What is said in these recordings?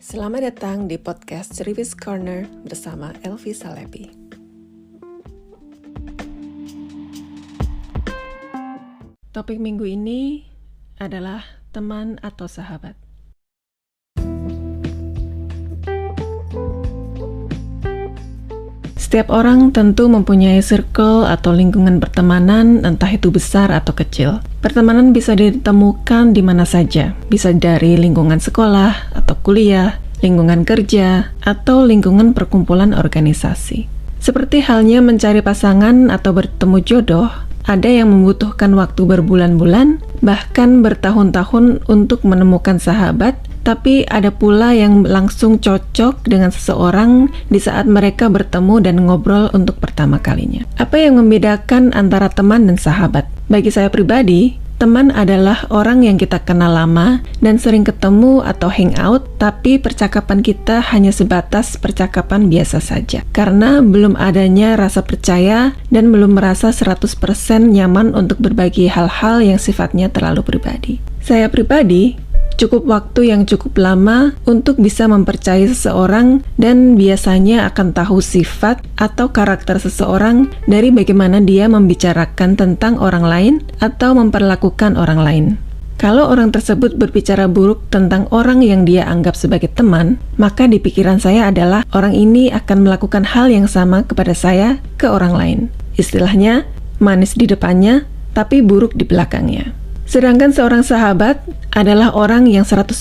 Selamat datang di podcast Ceriwis Corner bersama Elvi Salepi. Topik minggu ini adalah teman atau sahabat. Setiap orang tentu mempunyai circle atau lingkungan pertemanan, entah itu besar atau kecil. Pertemanan bisa ditemukan di mana saja, bisa dari lingkungan sekolah atau kuliah, lingkungan kerja, atau lingkungan perkumpulan organisasi. Seperti halnya mencari pasangan atau bertemu jodoh, ada yang membutuhkan waktu berbulan-bulan, bahkan bertahun-tahun untuk menemukan sahabat, tapi ada pula yang langsung cocok dengan seseorang di saat mereka bertemu dan ngobrol untuk pertama kalinya. Apa yang membedakan antara teman dan sahabat? Bagi saya pribadi, teman adalah orang yang kita kenal lama dan sering ketemu atau hangout, tapi percakapan kita hanya sebatas percakapan biasa saja. Karena belum adanya rasa percaya dan belum merasa 100% nyaman untuk berbagi hal-hal yang sifatnya terlalu pribadi. Saya pribadi cukup waktu yang cukup lama untuk bisa mempercayai seseorang dan biasanya akan tahu sifat atau karakter seseorang dari bagaimana dia membicarakan tentang orang lain atau memperlakukan orang lain. Kalau orang tersebut berbicara buruk tentang orang yang dia anggap sebagai teman, maka di pikiran saya adalah orang ini akan melakukan hal yang sama kepada saya ke orang lain. Istilahnya, manis di depannya, tapi buruk di belakangnya. Sedangkan seorang sahabat adalah orang yang 100%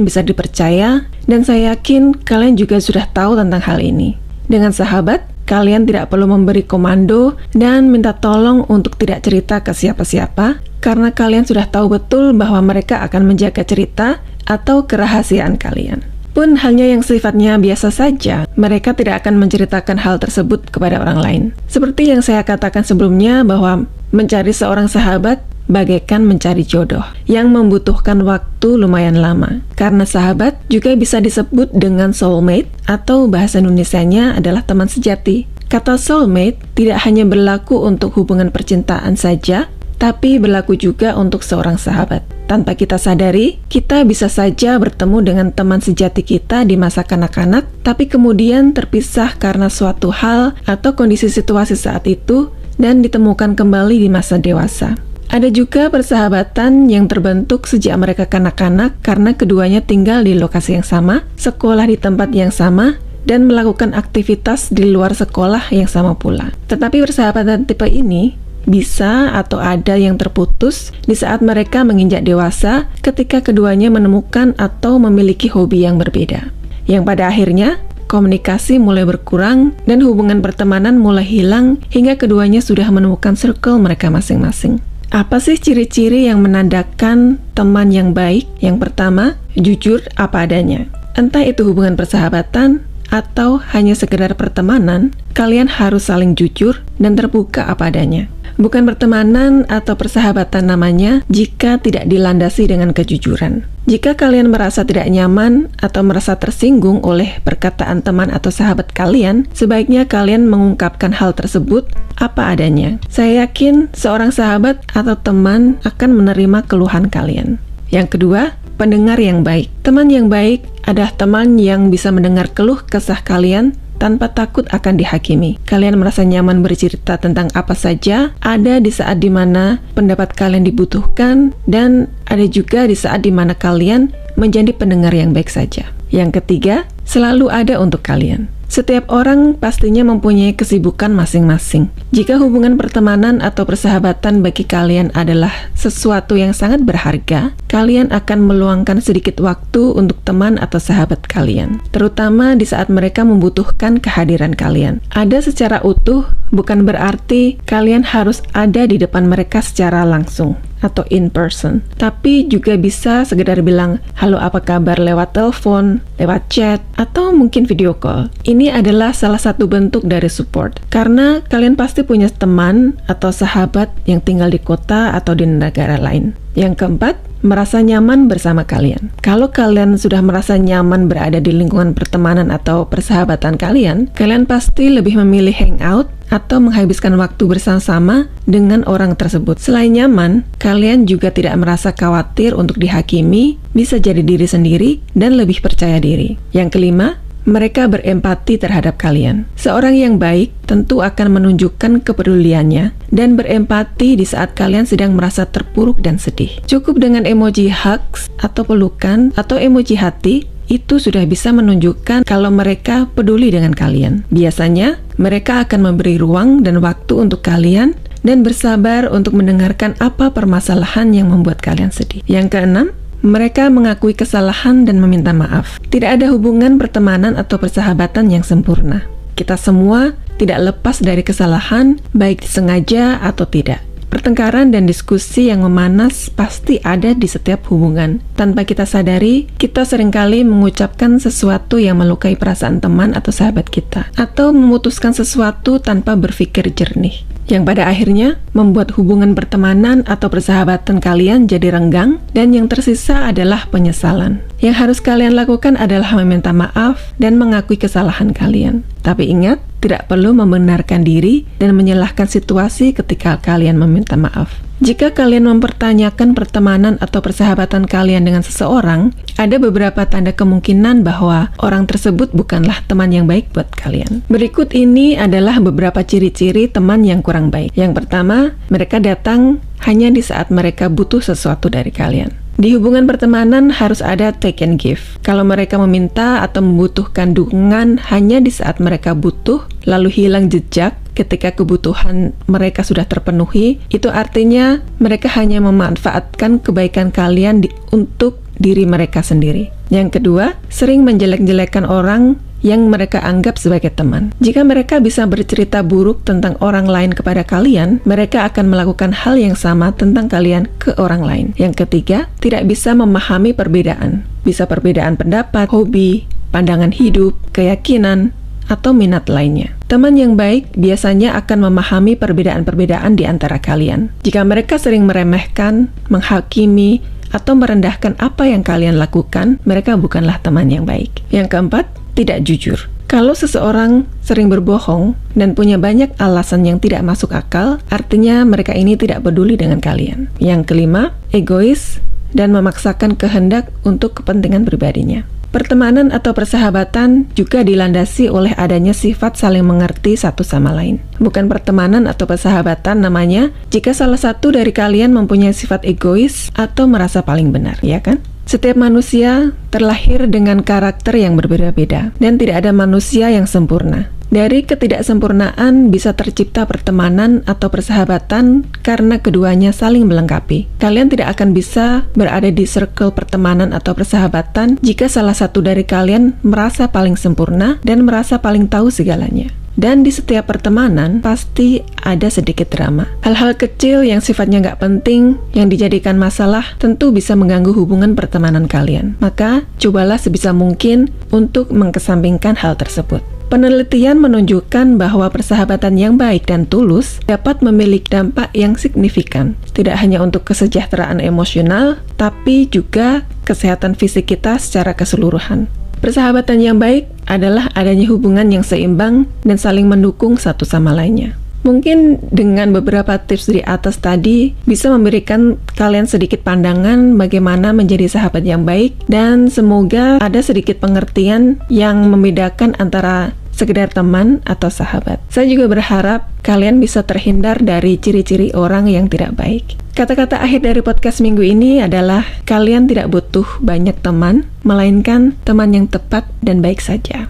bisa dipercaya, dan saya yakin kalian juga sudah tahu tentang hal ini. Dengan sahabat, kalian tidak perlu memberi komando dan minta tolong untuk tidak cerita ke siapa-siapa, karena kalian sudah tahu betul bahwa mereka akan menjaga cerita atau kerahasiaan kalian. Pun hanya yang sifatnya biasa saja, mereka tidak akan menceritakan hal tersebut kepada orang lain. Seperti yang saya katakan sebelumnya bahwa mencari seorang sahabat bagaikan mencari jodoh yang membutuhkan waktu lumayan lama. Karena sahabat juga bisa disebut dengan soulmate atau bahasa Indonesianya adalah teman sejati. Kata soulmate tidak hanya berlaku untuk hubungan percintaan saja, tapi berlaku juga untuk seorang sahabat. Tanpa kita sadari, kita bisa saja bertemu dengan teman sejati kita di masa kanak-kanak, tapi kemudian terpisah karena suatu hal atau kondisi situasi saat itu dan ditemukan kembali di masa dewasa. Ada juga persahabatan yang terbentuk sejak mereka kanak-kanak karena keduanya tinggal di lokasi yang sama, sekolah di tempat yang sama, dan melakukan aktivitas di luar sekolah yang sama pula. Tetapi persahabatan tipe ini bisa atau ada yang terputus di saat mereka menginjak dewasa ketika keduanya menemukan atau memiliki hobi yang berbeda. Yang pada akhirnya, komunikasi mulai berkurang dan hubungan pertemanan mulai hilang hingga keduanya sudah menemukan circle mereka masing-masing. Apa sih ciri-ciri yang menandakan teman yang baik? Yang pertama, jujur apa adanya. Entah itu hubungan persahabatan atau hanya sekedar pertemanan, kalian harus saling jujur dan terbuka apa adanya. Bukan pertemanan atau persahabatan namanya jika tidak dilandasi dengan kejujuran. Jika kalian merasa tidak nyaman atau merasa tersinggung oleh perkataan teman atau sahabat kalian, sebaiknya kalian mengungkapkan hal tersebut apa adanya. Saya yakin seorang sahabat atau teman akan menerima keluhan kalian. Yang kedua, pendengar yang baik. Teman yang baik adalah teman yang bisa mendengar keluh kesah kalian tanpa takut akan dihakimi. Kalian merasa nyaman bercerita tentang apa saja, ada di saat dimana pendapat kalian dibutuhkan, dan ada juga di saat dimana kalian menjadi pendengar yang baik saja. Yang ketiga, selalu ada untuk kalian. Setiap orang pastinya mempunyai kesibukan masing-masing. Jika hubungan pertemanan atau persahabatan bagi kalian adalah sesuatu yang sangat berharga, kalian akan meluangkan sedikit waktu untuk teman atau sahabat kalian, terutama di saat mereka membutuhkan kehadiran kalian. Ada secara utuh, bukan berarti kalian harus ada di depan mereka secara langsung atau in person, tapi juga bisa sekedar bilang halo apa kabar lewat telepon, lewat chat, atau mungkin video call. Ini adalah salah satu bentuk dari support, karena kalian pasti punya teman atau sahabat yang tinggal di kota atau di negara lain. Yang keempat, merasa nyaman bersama kalian. Kalau kalian sudah merasa nyaman berada di lingkungan pertemanan atau persahabatan kalian, kalian pasti lebih memilih hangout atau menghabiskan waktu bersama-sama dengan orang tersebut. Selain nyaman, kalian juga tidak merasa khawatir untuk dihakimi, bisa jadi diri sendiri, dan lebih percaya diri. Yang kelima, mereka berempati terhadap kalian. Seorang yang baik tentu akan menunjukkan kepeduliannya dan berempati di saat kalian sedang merasa terpuruk dan sedih. Cukup dengan emoji hugs atau pelukan atau emoji hati, itu sudah bisa menunjukkan kalau mereka peduli dengan kalian. Biasanya, mereka akan memberi ruang dan waktu untuk kalian dan bersabar untuk mendengarkan apa permasalahan yang membuat kalian sedih. Yang keenam, mereka mengakui kesalahan dan meminta maaf. Tidak ada hubungan pertemanan atau persahabatan yang sempurna. Kita semua tidak lepas dari kesalahan, baik disengaja atau tidak. Pertengkaran dan diskusi yang memanas pasti ada di setiap hubungan. Tanpa kita sadari, kita seringkali mengucapkan sesuatu yang melukai perasaan teman atau sahabat kita, atau memutuskan sesuatu tanpa berpikir jernih, yang pada akhirnya membuat hubungan pertemanan atau persahabatan kalian jadi renggang, dan yang tersisa adalah penyesalan. Yang harus kalian lakukan adalah meminta maaf dan mengakui kesalahan kalian. Tapi ingat, tidak perlu membenarkan diri dan menyalahkan situasi ketika kalian meminta maaf. Jika kalian mempertanyakan pertemanan atau persahabatan kalian dengan seseorang, ada beberapa tanda kemungkinan bahwa orang tersebut bukanlah teman yang baik buat kalian. Berikut ini adalah beberapa ciri-ciri teman yang kurang baik. Yang pertama, mereka datang hanya di saat mereka butuh sesuatu dari kalian. Di hubungan pertemanan harus ada take and give. Kalau mereka meminta atau membutuhkan dukungan hanya di saat mereka butuh, lalu hilang jejak ketika kebutuhan mereka sudah terpenuhi, itu artinya mereka hanya memanfaatkan kebaikan kalian untuk diri mereka sendiri. Yang kedua, sering menjelek-jelekan orang yang mereka anggap sebagai teman. Jika mereka bisa bercerita buruk tentang orang lain kepada kalian, mereka akan melakukan hal yang sama tentang kalian ke orang lain. Yang ketiga, tidak bisa memahami perbedaan. Bisa perbedaan pendapat, hobi, pandangan hidup, keyakinan, atau minat lainnya. Teman yang baik biasanya akan memahami perbedaan-perbedaan di antara kalian. Jika mereka sering meremehkan, menghakimi, atau merendahkan apa yang kalian lakukan, mereka bukanlah teman yang baik. Yang keempat, tidak jujur. Kalau seseorang sering berbohong dan punya banyak alasan yang tidak masuk akal, artinya mereka ini tidak peduli dengan kalian. Yang kelima, egois dan memaksakan kehendak untuk kepentingan pribadinya. Pertemanan atau persahabatan juga dilandasi oleh adanya sifat saling mengerti satu sama lain. Bukan pertemanan atau persahabatan namanya jika salah satu dari kalian mempunyai sifat egois atau merasa paling benar, ya kan? Setiap manusia terlahir dengan karakter yang berbeda-beda, dan tidak ada manusia yang sempurna. Dari ketidaksempurnaan bisa tercipta pertemanan atau persahabatan karena keduanya saling melengkapi. Kalian tidak akan bisa berada di circle pertemanan atau persahabatan jika salah satu dari kalian merasa paling sempurna dan merasa paling tahu segalanya. Dan di setiap pertemanan pasti ada sedikit drama. Hal-hal kecil yang sifatnya nggak penting, yang dijadikan masalah, tentu bisa mengganggu hubungan pertemanan kalian. Maka, cobalah sebisa mungkin untuk mengesampingkan hal tersebut. Penelitian menunjukkan bahwa persahabatan yang baik dan tulus dapat memiliki dampak yang signifikan, tidak hanya untuk kesejahteraan emosional, tapi juga kesehatan fisik kita secara keseluruhan. Persahabatan yang baik adalah adanya hubungan yang seimbang dan saling mendukung satu sama lainnya. Mungkin dengan beberapa tips di atas tadi bisa memberikan kalian sedikit pandangan bagaimana menjadi sahabat yang baik, dan semoga ada sedikit pengertian yang membedakan antara sekedar teman atau sahabat. Saya juga berharap kalian bisa terhindar dari ciri-ciri orang yang tidak baik. Kata-kata akhir dari podcast minggu ini adalah kalian tidak butuh banyak teman, melainkan teman yang tepat dan baik saja.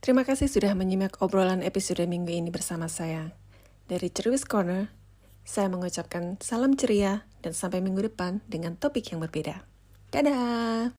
Terima kasih sudah menyimak obrolan episode minggu ini bersama saya. Dari Cerewis Corner, saya mengucapkan salam ceria dan sampai minggu depan dengan topik yang berbeda. Dadah!